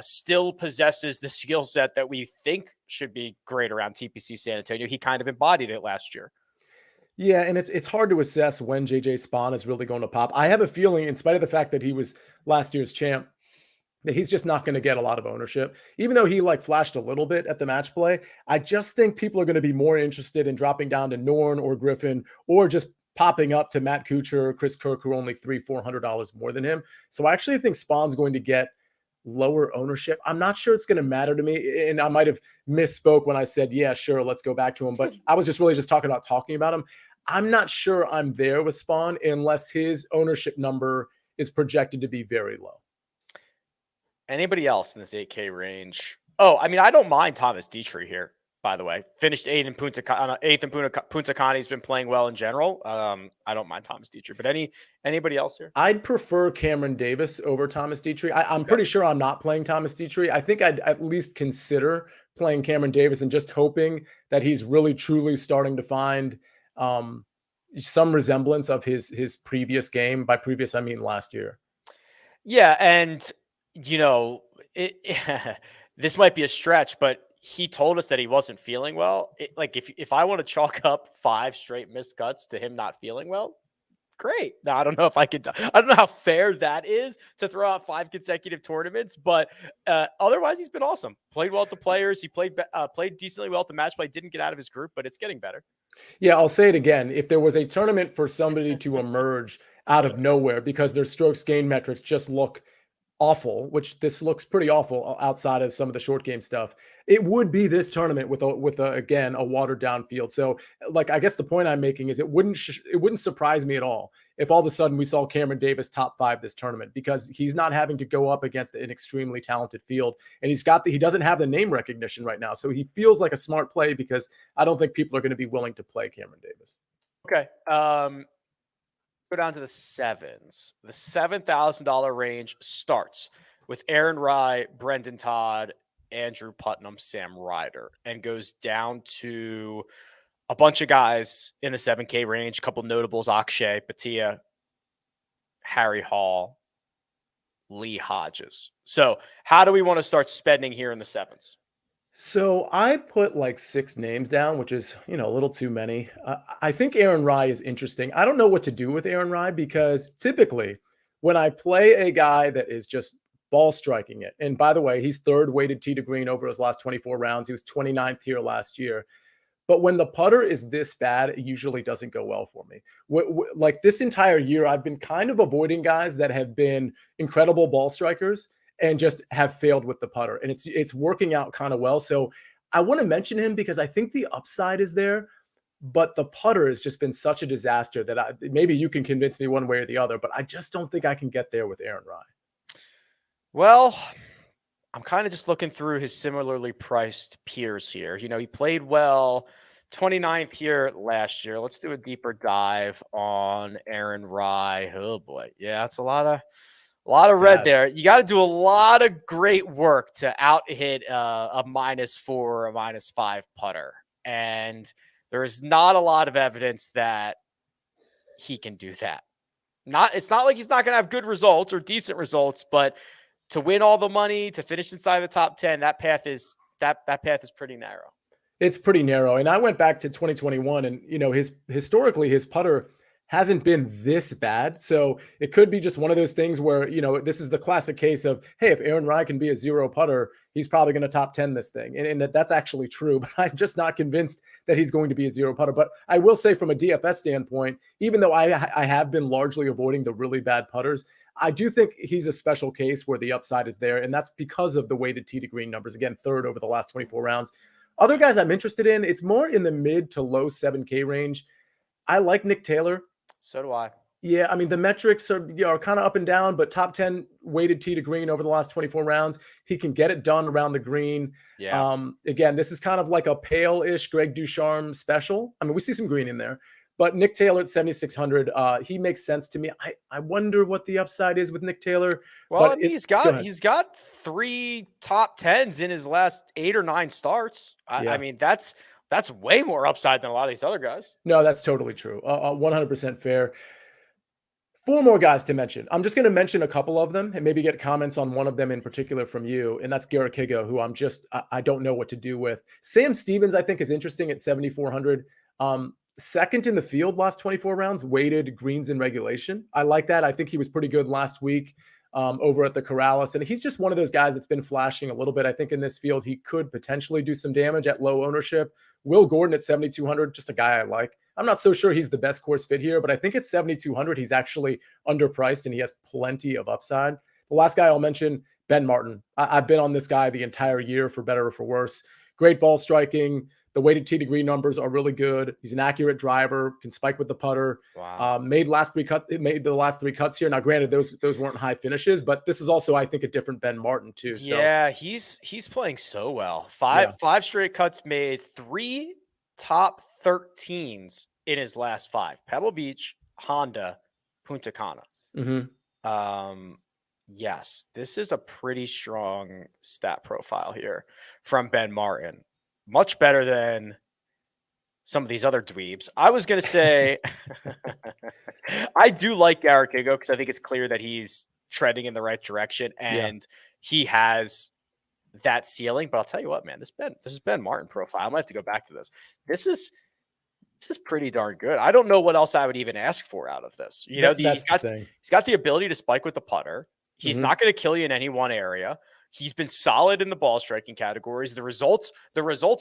still possesses the skill set that we think should be great around TPC San Antonio. He kind of embodied it last year. Yeah, and it's hard to assess when JJ Spawn is really going to pop. I have a feeling, in spite of the fact that he was last year's champ, that he's just not going to get a lot of ownership. Even though he flashed a little bit at the match play, I just think people are going to be more interested in dropping down to Norn or Griffin, or just popping up to Matt Kuchar, Chris Kirk, who are only $300-400 more than him. So I actually think Spawn's going to get lower ownership. I'm not sure it's going to matter to me. And I might have misspoke when I said, yeah, sure, let's go back to him. But I was just really just talking about him. I'm not sure I'm there with Spawn unless his ownership number is projected to be very low. Anybody else in this 8K range? Oh, I mean, I don't mind Thomas Dietrich here, by the way. Finished eighth in Punta Cana. He's been playing well in general. I don't mind Thomas Dietrich, but anybody else here? I'd prefer Cameron Davis over Thomas Dietrich. I'm pretty sure I'm not playing Thomas Dietrich. I think I'd at least consider playing Cameron Davis and just hoping that he's really, truly starting to find some resemblance of his previous game. By previous, I mean last year. Yeah, and this might be a stretch, but he told us that he wasn't feeling well. If I want to chalk up 5 straight missed cuts to him not feeling well, great. Now, I don't know if I don't know how fair that is to throw out 5 consecutive tournaments, but otherwise he's been awesome. Played well at the Players. He played decently well at the match play. Didn't get out of his group, but it's getting better. Yeah, I'll say it again. If there was a tournament for somebody to emerge out of nowhere because their strokes gain metrics just look awful, which this looks pretty awful outside of some of the short game stuff, it would be this tournament with again a watered down field. So I guess the point I'm making is it wouldn't surprise me at all if all of a sudden we saw Cameron Davis top 5 this tournament, because he's not having to go up against an extremely talented field, and he doesn't have the name recognition right now. So he feels like a smart play, because I don't think people are going to be willing to play Cameron Davis. Okay. Go down to the sevens. The $7,000 range starts with Aaron Rye, Brendan Todd, Andrew Putnam, Sam Ryder, and goes down to a bunch of guys in the 7K range. A couple notables: Akshay Bhatia, Harry Hall, Lee Hodges. So how do we want to start spending here in the sevens? So I put 6 names down, which is, a little too many. I think Aaron Rye is interesting. I don't know what to do with Aaron Rye, because typically when I play a guy that is just ball striking it, and by the way, he's 3rd weighted tee to green over his last 24 rounds. He was 29th here last year. But when the putter is this bad, it usually doesn't go well for me. This entire year, I've been kind of avoiding guys that have been incredible ball strikers and just have failed with the putter. And it's working out kind of well. So I want to mention him because I think the upside is there, but the putter has just been such a disaster that maybe you can convince me one way or the other, but I just don't think I can get there with Aaron Rye. Well, I'm kind of just looking through his similarly priced peers here. He played well, 29th here last year. Let's do a deeper dive on Aaron Rye. Oh boy. Yeah, it's a lot of red there. You got to do a lot of great work to out hit a -4 or a -5 putter. And there is not a lot of evidence that he can do that. It's not like he's not going to have good results or decent results, but to win all the money, to finish inside the top 10, that path is pretty narrow. It's pretty narrow. And I went back to 2021, and historically his putter hasn't been this bad. So it could be just one of those things where, this is the classic case of, hey, if Aaron Rye can be a 0 putter, he's probably going to top 10 this thing. And that's actually true, but I'm just not convinced that he's going to be a 0 putter. But I will say, from a DFS standpoint, even though I have been largely avoiding the really bad putters, I do think he's a special case where the upside is there. And that's because of the weighted tee to green numbers. Again, 3rd over the last 24 rounds. Other guys I'm interested in, it's more in the mid to low 7K range. I like Nick Taylor. So do I. Yeah, I mean, the metrics are kind of up and down, but top 10 weighted tee to green over the last 24 rounds. He can get it done around the green. Yeah. Again, this is kind of like a pale-ish Greg DuCharme special. I mean, we see some green in there, But Nick Taylor at 7,600, he makes sense to me. I wonder what the upside is with Nick Taylor. Well, but I mean, he's got 3 top 10s in his last 8 or 9 starts. I mean, that's way more upside than a lot of these other guys. No, that's totally true. 100% fair. 4 more guys to mention. I'm just going to mention a couple of them and maybe get comments on one of them in particular from you. And that's Garrett Kigo, who I don't know what to do with. Sam Stevens, I think, is interesting at 7,400. Second in the field last 24 rounds, weighted greens in regulation. I like that. I think he was pretty good last week over at the Corrales. And he's just one of those guys that's been flashing a little bit. I think in this field, he could potentially do some damage at low ownership. Will Gordon at 7,200, just a guy I like. I'm not so sure he's the best course fit here, but I think at 7,200, he's actually underpriced and he has plenty of upside. The last guy I'll mention, Ben Martin. I've been on this guy the entire year, for better or for worse. Great ball striking. The weighted tee to green numbers are really good. He's an accurate driver, can spike with the putter. Wow. Made the last 3 cuts here. Now, granted, those weren't high finishes, but this is also, I think, a different Ben Martin too. Yeah, he's playing so well. Five straight cuts made, 3 top 13s in his last 5. Pebble Beach, Honda, Punta Cana. Mm-hmm. Yes, this is a pretty strong stat profile here from Ben Martin. Much better than some of these other dweebs. I was going to say, I do like Garrett Kigo because I think it's clear that he's trending in the right direction and he has that ceiling. But I'll tell you what, man, this is Ben Martin profile. I might have to go back to this. This is pretty darn good. I don't know what else I would even ask for out of this. You know, he's got the ability to spike with the putter. He's not going to kill you in any one area. He's been solid in the ball striking categories. The results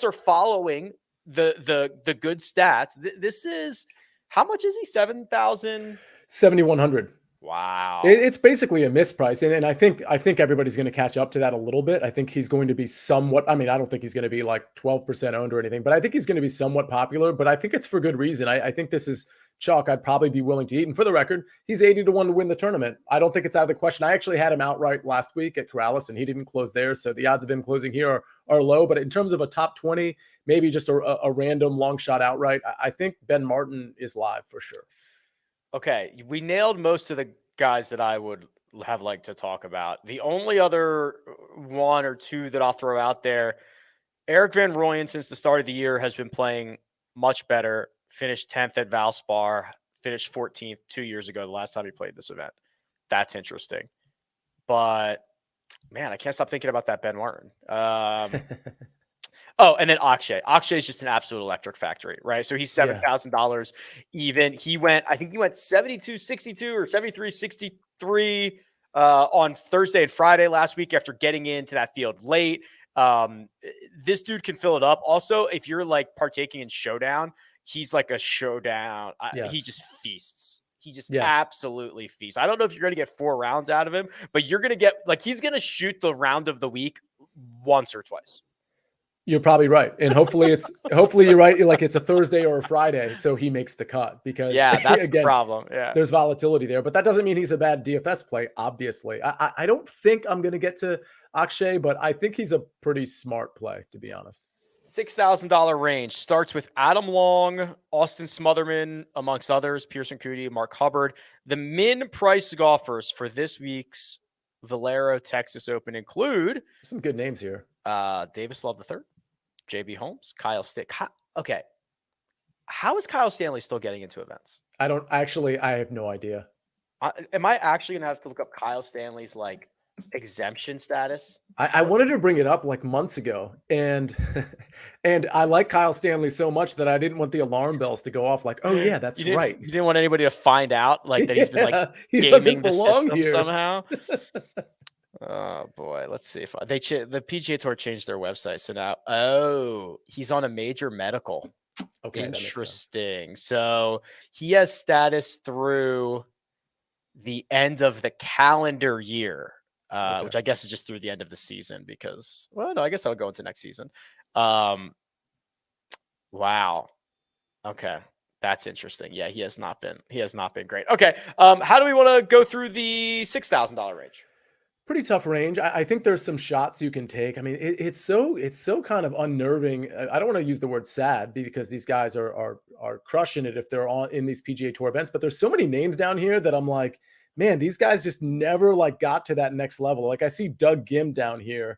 are following the good stats. This is, how much is he? 7,000? 7,100. Wow. It's basically a misprice. And I think everybody's going to catch up to that a little bit. I think he's going to be somewhat, I mean, I don't think he's going to be like 12% owned or anything, but I think he's going to be somewhat popular, but I think it's for good reason. I think this is chalk I'd probably be willing to eat. And for the record, he's 80-1 to win the tournament. I don't think it's out of the question. I actually had him outright last week at Corrales and he didn't close there. So the odds of him closing here are low, but in terms of a top 20, maybe just a random long shot outright, I think Ben Martin is live for sure. Okay. We nailed most of the guys that I would have liked to talk about. The only other 1 or 2 that I'll throw out there, Eric Van Rooyen, since the start of the year, has been playing much better. Finished 10th at Valspar, finished 14th 2 years ago, the last time he played this event. That's interesting. But, man, I can't stop thinking about that Ben Martin. Oh, and then Akshay. Akshay is just an absolute electric factory, right? So he's $7,000 even. I think he went 72.62 or 73.63 on Thursday and Friday last week after getting into that field late. This dude can fill it up. Also, if you're like partaking in Showdown, he's like a showdown. He just feasts. He just absolutely feasts. I don't know if you're going to get 4 rounds out of him, but you're going to get, like, he's going to shoot the round of the week once or twice. You're probably right. And hopefully you're right. Like it's a Thursday or a Friday. So he makes the cut because that's the problem. Yeah. There's volatility there, but that doesn't mean he's a bad DFS play. Obviously, I don't think I'm going to get to Akshay, but I think he's a pretty smart play, to be honest. $6,000 range starts with Adam Long, Austin Smotherman, amongst others, Pearson Coody, Mark Hubbard. The min price golfers for this week's Valero Texas Open include some good names here. Davis Love III, JB Holmes, Kyle Stanley. Okay. How is Kyle Stanley still getting into events? I have no idea. Am I actually going to have to look up Kyle Stanley's like exemption status? I wanted to bring it up like months ago, and I like Kyle Stanley so much that I didn't want the alarm bells to go off. Like, oh yeah, that's right. You didn't want anybody to find out like that he's been like gaming the system here somehow. Oh boy, let's see if the PGA Tour changed their website, so now he's on a major medical. Okay, interesting. So he has status through the end of the calendar year. Which I guess is just through the end of the season because, well, no, I guess I'll go into next season. Wow. Okay. That's interesting. Yeah, he has not been great. Okay. How do we want to go through the $6,000 range? Pretty tough range. I think there's some shots you can take. I mean, it's so kind of unnerving. I don't want to use the word sad because these guys are crushing it if they're on in these PGA Tour events. But there's so many names down here that I'm like, man, these guys just never like got to that next level. Like I see Doug Gim down here.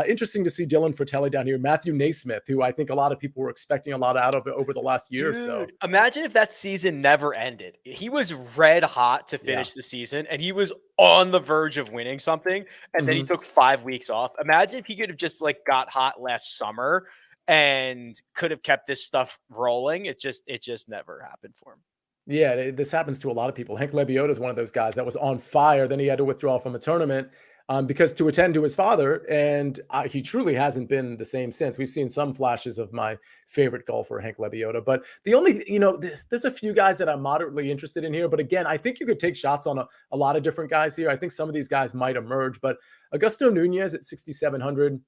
Interesting to see Dylan Fratelli down here. Matthew Naismith, who I think a lot of people were expecting a lot out of over the last year or so. Imagine if that season never ended. He was red hot to finish the season, and he was on the verge of winning something, and then he took 5 weeks off. Imagine if he could have just like got hot last summer and could have kept this stuff rolling. It just never happened for him. Yeah, this happens to a lot of people. Hank Lebioda is one of those guys that was on fire. Then he had to withdraw from a tournament because to attend to his father, and he truly hasn't been the same since. We've seen some flashes of my favorite golfer, Hank Lebioda, but the only, there's a few guys that I'm moderately interested in here. But again, I think you could take shots on a lot of different guys here. I think some of these guys might emerge, but Augusto Nunez at 6,700,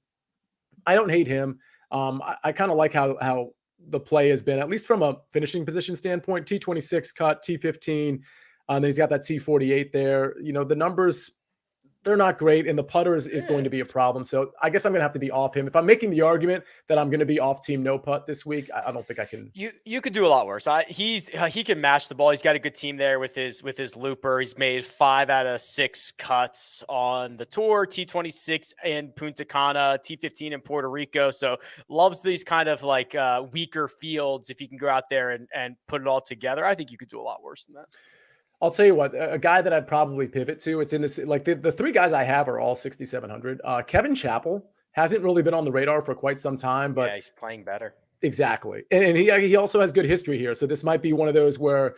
I don't hate him. I kind of like how the play has been, at least from a finishing position standpoint. T26 cut, T15, then he's got that T48 there. The numbers, they're not great, and the putter is going to be a problem. So I guess I'm going to have to be off him. If I'm making the argument that I'm going to be off team no putt this week, I don't think I can. You could do a lot worse. He can mash the ball. He's got a good team there with his looper. He's made 5 out of 6 cuts on the tour, T26 in Punta Cana, T15 in Puerto Rico. So loves these kind of like weaker fields. If you can go out there and put it all together, I think you could do a lot worse than that. I'll tell you what, a guy that I'd probably pivot to, it's in this, like the 3 guys I have are all 6,700. Kevin Chappell hasn't really been on the radar for quite some time, but he's playing better. Exactly. And he also has good history here. So this might be one of those where,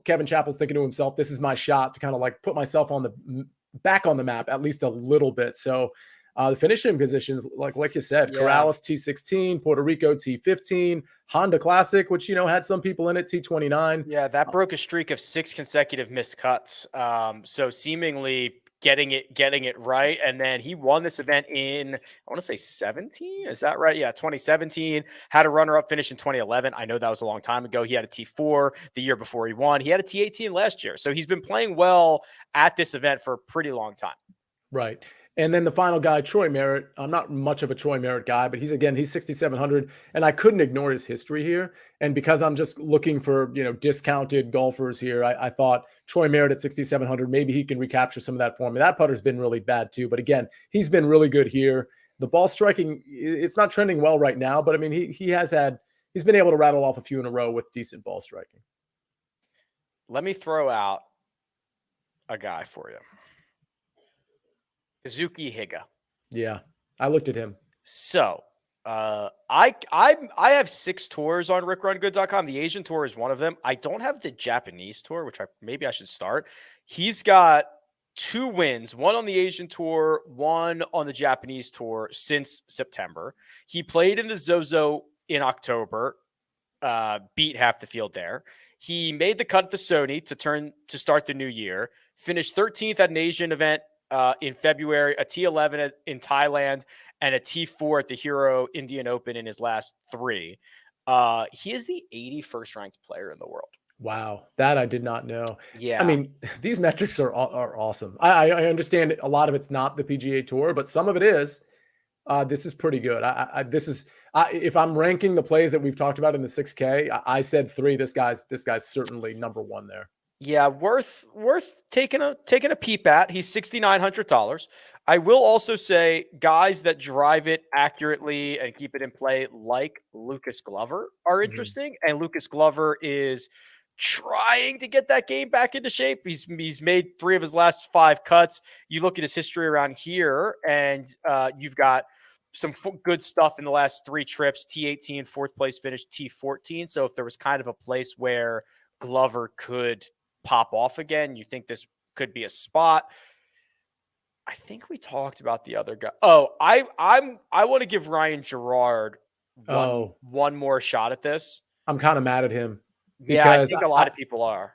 Kevin Chappell's thinking to himself, this is my shot to kind of like put myself back on the map at least a little bit. So the finishing positions, like you said, Corrales T16, Puerto Rico T15, Honda Classic, which had some people in it, T29. Yeah, that broke a streak of 6 consecutive missed cuts. So seemingly getting it right, and then he won this event in, I want to say 17. Is that right? Yeah, 2017. Had a runner-up finish in 2011. I know that was a long time ago. He had a T4 the year before he won. He had a T18 last year, so he's been playing well at this event for a pretty long time. Right. And then the final guy, Troy Merritt. I'm not much of a Troy Merritt guy, but he's 6,700, and I couldn't ignore his history here. And because I'm just looking for, discounted golfers here, I thought Troy Merritt at 6,700, maybe he can recapture some of that for me. That putter's been really bad too, but again, he's been really good here. The ball striking, it's not trending well right now, but I mean, he's been able to rattle off a few in a row with decent ball striking. Let me throw out a guy for you. Kazuki Higa. Yeah, I looked at him. So I have 6 tours on rickrungood.com. The Asian tour is one of them. I don't have the Japanese tour, which maybe I should start. He's got 2 wins, one on the Asian tour, one on the Japanese tour since September. He played in the Zozo in October, beat half the field there. He made the cut at the Sony to start the new year, finished 13th at an Asian event in February, a T11 in Thailand, and a T4 at the Hero Indian Open in his last 3. He is the 81st ranked player in the world. Wow, that I did not know. Yeah, I mean, these metrics are awesome. I understand a lot of it's not the PGA Tour, but some of it is. This is pretty good. If I'm ranking the plays that we've talked about in the 6K, I said 3. This guy's certainly number 1 there. Yeah, worth taking a peep at. He's $6,900. I will also say guys that drive it accurately and keep it in play, like Lucas Glover, are interesting. And Lucas Glover is trying to get that game back into shape. He's made 3 of his last 5 cuts. You look at his history around here, and you've got some good stuff in the last 3 trips. T18, 4th place finish, T14. So if there was kind of a place where Glover could pop off again, you think this could be a spot. I think we talked about the other guy. Oh, I want to give Ryan Gerard one more shot at this. I'm kind of mad at him. Yeah, I think a lot of people are.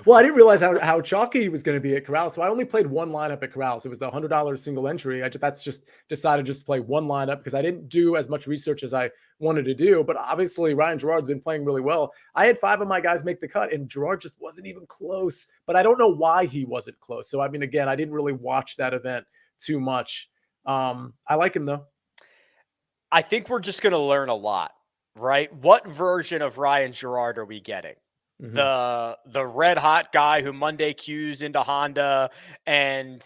Well, I didn't realize how chalky he was going to be at Corrales. So I only played one lineup at Corrales. It was the $100 single entry. That's just decided just to play one lineup because I didn't do as much research as I wanted to do. But obviously Ryan Gerard's been playing really well. I had 5 of my guys make the cut and Gerard just wasn't even close, but I don't know why he wasn't close. So, I mean, again, I didn't really watch that event too much. I like him though. I think we're just going to learn a lot, right? What version of Ryan Gerard are we getting? Mm-hmm. The red hot guy who Monday cues into Honda and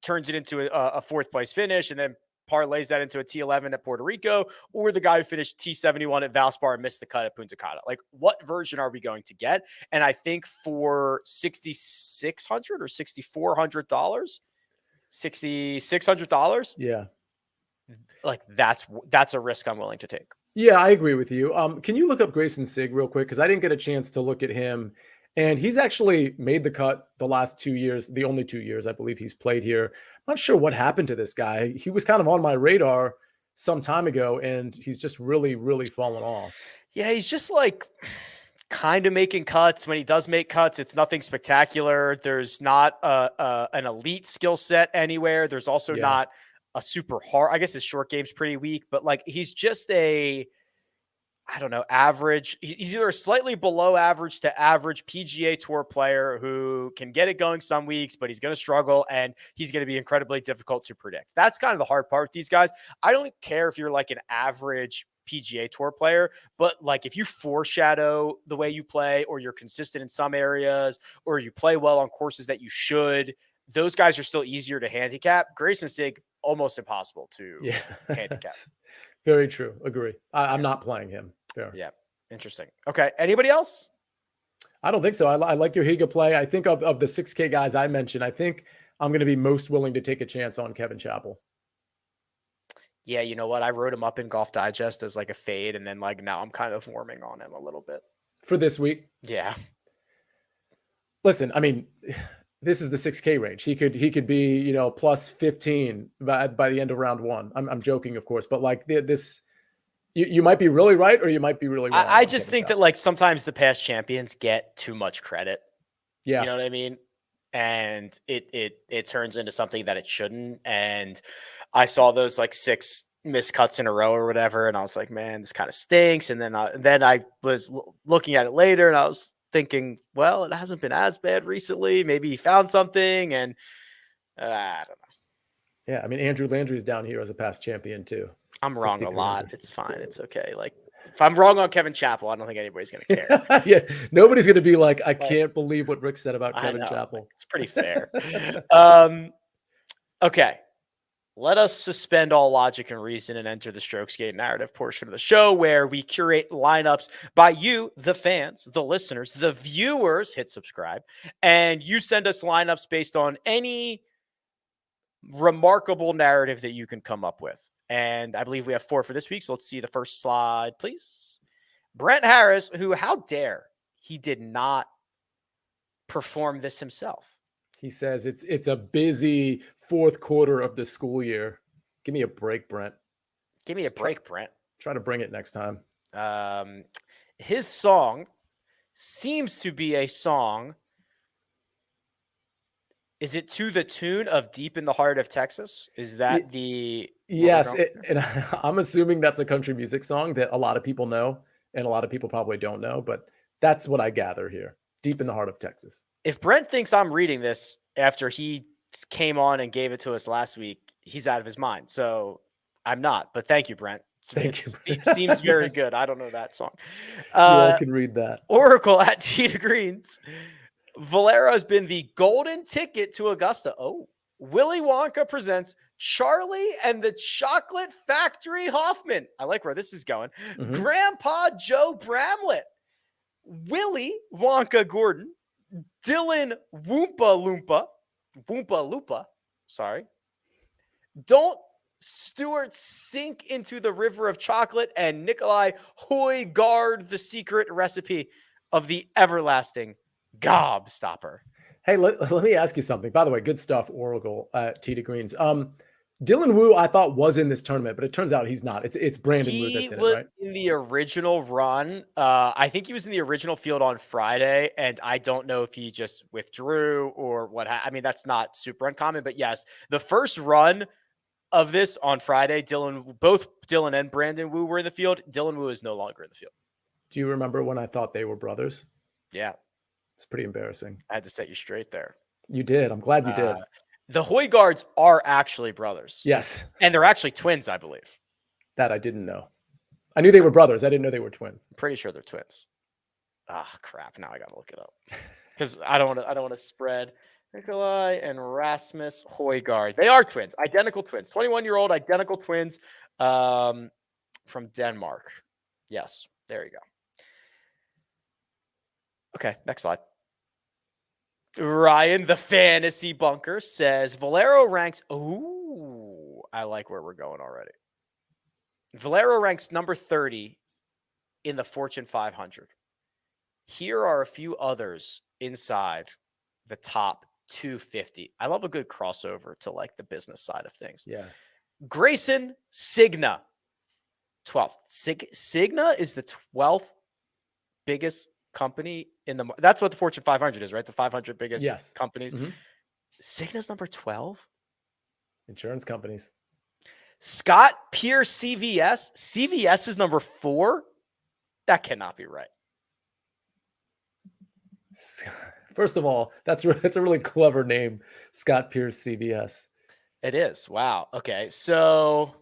turns it into a 4th place finish and then parlays that into a T11 at Puerto Rico, or the guy who finished T71 at Valspar and missed the cut at Punta Cana. Like, what version are we going to get? And I think for $6,600 or $6,400, $6,600. Yeah. Like that's a risk I'm willing to take. Yeah, I agree with you. Can you look up Grayson Sigg real quick? Because I didn't get a chance to look at him. And he's actually made the cut the last 2 years, the only 2 years I believe he's played here. I'm not sure what happened to this guy. He was kind of on my radar some time ago, and he's just really, really fallen off. Yeah, he's just like kind of making cuts. When he does make cuts, it's nothing spectacular. There's not an elite skill set anywhere. There's also not a super hard, I guess his short game's pretty weak, but like he's just average. He's either slightly below average to average PGA Tour player who can get it going some weeks, but he's going to struggle and he's going to be incredibly difficult to predict. That's kind of the hard part with these guys. I don't care if you're like an average PGA Tour player, but like if you foreshadow the way you play or you're consistent in some areas or you play well on courses that you should, those guys are still easier to handicap. Grayson Sigg, almost impossible to handicap. Very true. Agree. I'm not playing him. Fair. Yeah. Interesting. Okay. Anybody else? I don't think so. I like your Higa play. I think of the 6K guys I mentioned, I think I'm going to be most willing to take a chance on Kevin Chappell. Yeah. You know what? I wrote him up in Golf Digest as like a fade. And then like now I'm kind of warming on him a little bit. For this week? Yeah. Listen, I mean, this is the 6K range. He could be, plus 15 by the end of round 1. I'm joking, of course, but like this, you might be really right or you might be really wrong. I just think that like sometimes the past champions get too much credit. Yeah. You know what I mean? And it turns into something that it shouldn't. And I saw those like 6 missed cuts in a row or whatever. And I was like, man, this kind of stinks. And then I was looking at it later and I was thinking, well, it hasn't been as bad recently. Maybe he found something, and I don't know. Yeah, I mean, Andrew Landry's down here as a past champion too. I'm wrong a lot. It's fine. It's okay. Like if I'm wrong on Kevin Chappell, I don't think anybody's going to care. Yeah, nobody's going to be like, I can't believe what Rick said about Kevin Chappell. It's pretty fair. Okay. Let us suspend all logic and reason and enter the Strokesgate narrative portion of the show where we curate lineups by you, the fans, the listeners, the viewers. Hit subscribe. And you send us lineups based on any remarkable narrative that you can come up with. And I believe we have 4 for this week. So let's see the first slide, please. Brent Harris, who, how dare he did not perform this himself. He says it's a busy 4th quarter of the school year. Give me a break, Brent. Give me a break, Brent. Try to bring it next time. His song seems to be a song. Is it to the tune of Deep in the Heart of Texas? Is that the... Yes, and I'm assuming that's a country music song that a lot of people know and a lot of people probably don't know, but that's what I gather here. Deep in the Heart of Texas. If Brent thinks I'm reading this after he came on and gave it to us last week, he's out of his mind. So I'm not, but thank you, Brent. Thank you. It seems very good. I don't know that song. I can read that. Oracle at Tita Greens. Valero has been the golden ticket to Augusta. Oh, Willy Wonka presents Charlie and the Chocolate Factory Hoffman. I like where this is going. Mm-hmm. Grandpa Joe Bramlett, Willy Wonka Gordon, Dylan Woompa Loompa, sorry. Don't Stewart sink into the river of chocolate, and Nikolai Hoy guard the secret recipe of the everlasting Gobstopper. Hey, let me ask you something. By the way, good stuff, Oracle at Tita Greens. Dylan Wu, I thought was in this tournament, but it turns out he's not. It's Brandon Wu that's He in it, was right? in the original run. I think he was in the original field on Friday, and I don't know if he just withdrew or what. I mean, that's not super uncommon, but yes, the first run of this on Friday, both Dylan and Brandon Wu were in the field. Dylan Wu is no longer in the field. Do you remember when I thought they were brothers? Yeah, It's pretty embarrassing. I had to set you straight there. You did. I'm glad you did. The Højgaards are actually brothers. Yes. And they're actually twins, I believe. That I didn't know. I knew they were brothers. I didn't know they were twins. I'm pretty sure they're twins. Ah, crap. Now I got to look it up. Because I don't want to spread Nikolai and Rasmus Højgaard. They are twins, identical twins. 21-year-old identical twins from Denmark. Yes, there you go. Okay, next slide. Ryan, the fantasy bunker, says Valero ranks. Ooh, I like where we're going already. Valero ranks number 30 in the Fortune 500. Here are a few others inside the top 250. I love a good crossover to like the business side of things. Yes. Grayson Signa, 12th. Signa is the 12th biggest company in the. That's what the Fortune 500 is, right? The 500 biggest companies. Mm-hmm. Signa's number 12. Insurance companies. Scott Pierce CVS. CVS is number 4. That cannot be right. First of all, that's a really clever name, Scott Pierce CVS. It is. Wow. Okay, so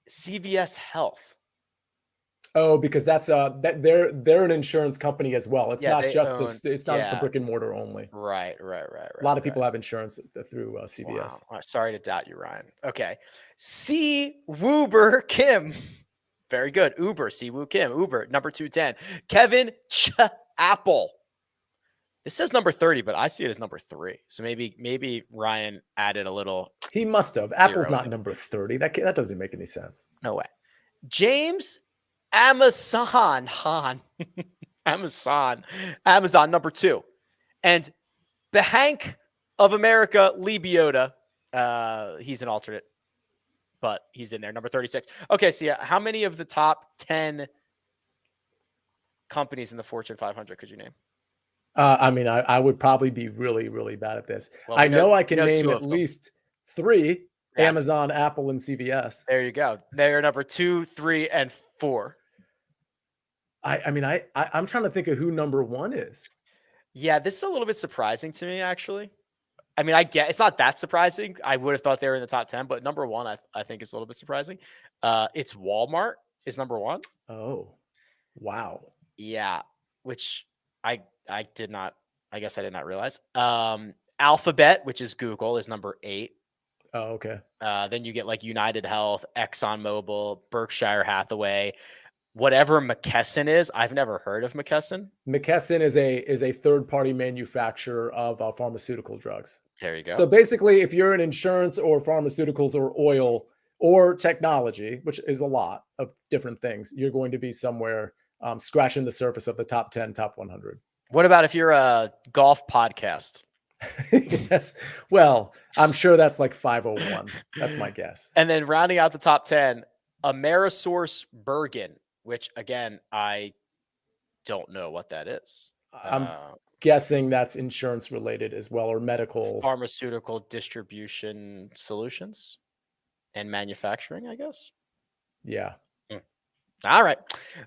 CVS Health. Oh, because that's that they're an insurance company as well. It's not just it's not the brick and mortar only. Right. A lot of people have insurance through CVS. Wow. Sorry to doubt you, Ryan. Okay. C. Woober Kim. Very good. Uber. C. Woo Kim. Uber. Number 210. Kevin Apple. This says number 30, but I see it as number 3. So maybe Ryan added a little. He must have. Apple's not number 30. That doesn't make any sense. No way. James Amazon Amazon number 2. And the Hank of America, Lee Biota. He's an alternate, but he's in there. Number 36. Okay, Sia, how many of the top 10 companies in the Fortune 500 could you name? I mean, I would probably be really, really bad at this. Well, I know I can name at them. Least 3. Yes. Amazon, Apple, and CVS. There you go. They are number 2, 3, and 4. I'm trying to think of who number 1 is. Yeah, this is a little bit surprising to me, actually. I mean, I get it's not that surprising. I would have thought they were in the top 10, but number 1, I think is a little bit surprising. It's Walmart is number 1. Oh, wow. Yeah, which I did not. I guess I did not realize. Alphabet, which is Google, is number 8. Oh, okay. Then you get like United Health, ExxonMobil, Berkshire Hathaway, whatever McKesson is. I've never heard of McKesson. McKesson is a third-party manufacturer of pharmaceutical drugs. There you go. So basically, if you're in insurance or pharmaceuticals or oil or technology, which is a lot of different things, you're going to be somewhere scratching the surface of the top 10, top 100. What about if you're a golf podcast? Yes. Well, I'm sure that's like 501. That's my guess. And then rounding out the top 10, Amerisource Bergen, which again, I don't know what that is. I'm guessing that's insurance related as well, or medical. Pharmaceutical distribution solutions and manufacturing, I guess. Yeah. All right.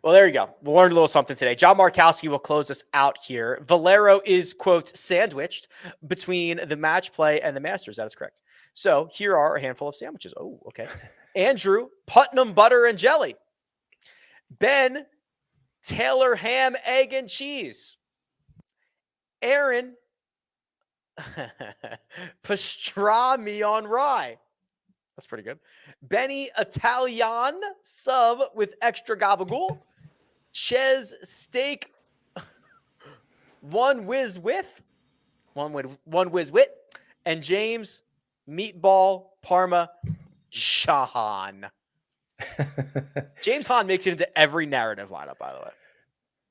Well, there you go. We'll learn a little something today. John Markowski will close us out here. Valero is, quote, sandwiched between the match play and the Masters. That is correct. So here are a handful of sandwiches. Oh, okay. Andrew, Putnam butter and jelly. Ben, Taylor ham, egg, and cheese. Aaron, pastrami on rye. That's pretty good. Benny Italian sub with extra gabagool. Ches steak. One whiz wit. And James meatball parma Shahan. James Hahn makes it into every narrative lineup, by the way.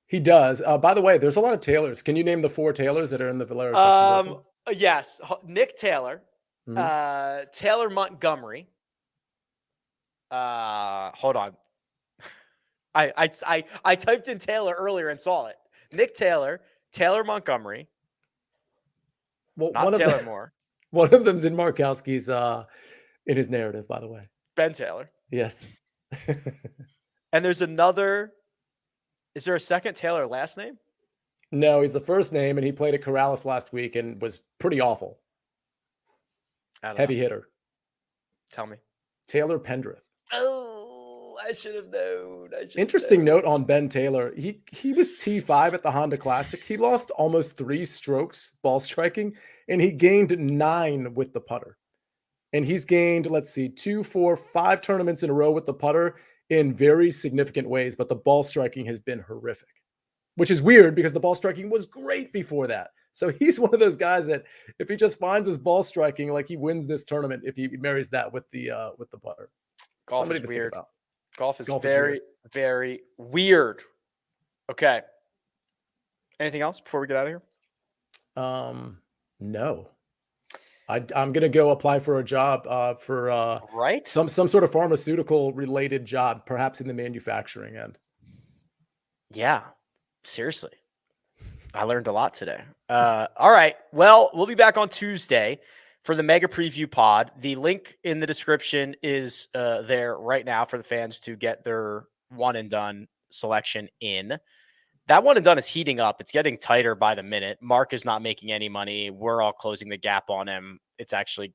He does. By the way, there's a lot of Taylors. Can you name the 4 Taylors that are in the Valero Texas Open? Yes. Nick Taylor, Taylor Montgomery. Hold on. I typed in Taylor earlier and saw it. Nick Taylor, Taylor Montgomery. Well, Not Taylor Moore. One of them's in Markowski's in his narrative, by the way. Ben Taylor. Yes. And there's another. Is there a second Taylor last name? No, he's the first name, and he played at Corrales last week and was pretty awful. Heavy hitter. Tell me. Taylor Pendrith. Oh, I should have known. Interesting note on Ben Taylor. He was T5 at the Honda Classic. He lost almost 3 strokes ball striking, and he gained 9 with the putter. And he's gained, 2, 4, 5 tournaments in a row with the putter in very significant ways, but the ball striking has been horrific, which is weird because the ball striking was great before that. So he's one of those guys that if he just finds his ball striking, he wins this tournament if he marries that with the putter. Golf is weird. Golf is very, very weird. Okay. Anything else before we get out of here? No. I'm gonna go apply for a job for right? some sort of pharmaceutical related job, perhaps in the manufacturing end. Yeah, seriously. I learned a lot today. All right. Well, we'll be back on Tuesday for the Mega Preview Pod. The link in the description is there right now for the fans to get their one and done selection in. That one and done is heating up. It's getting tighter by the minute. Mark is not making any money. We're all closing the gap on him. It's actually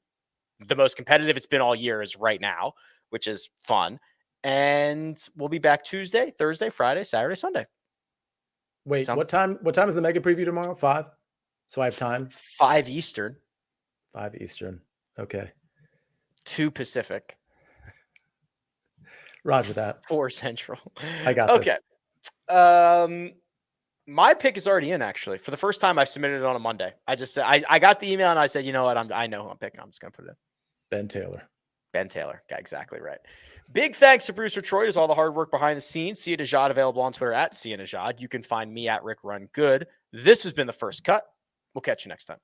the most competitive it's been all year is right now, which is fun. And we'll be back Tuesday, Thursday, Friday, Saturday, Sunday. Wait, what time is the Mega Preview tomorrow? 5? So I have time? 5 Eastern. 5 Eastern. Okay. 2 Pacific. Roger that. 4 Central. I got this. Okay. My pick is already in, actually. For the first time, I've submitted it on a Monday. I just said, I got the email and I said, you know what? I know who I'm picking. I'm just going to put it in. Ben Taylor. Ben Taylor. Got exactly right. Big thanks to Brewster Troy. Does all the hard work behind the scenes. Sia Nejad available on Twitter at Sia Nejad. You can find me at Rick Run Good. This has been The First Cut. We'll catch you next time.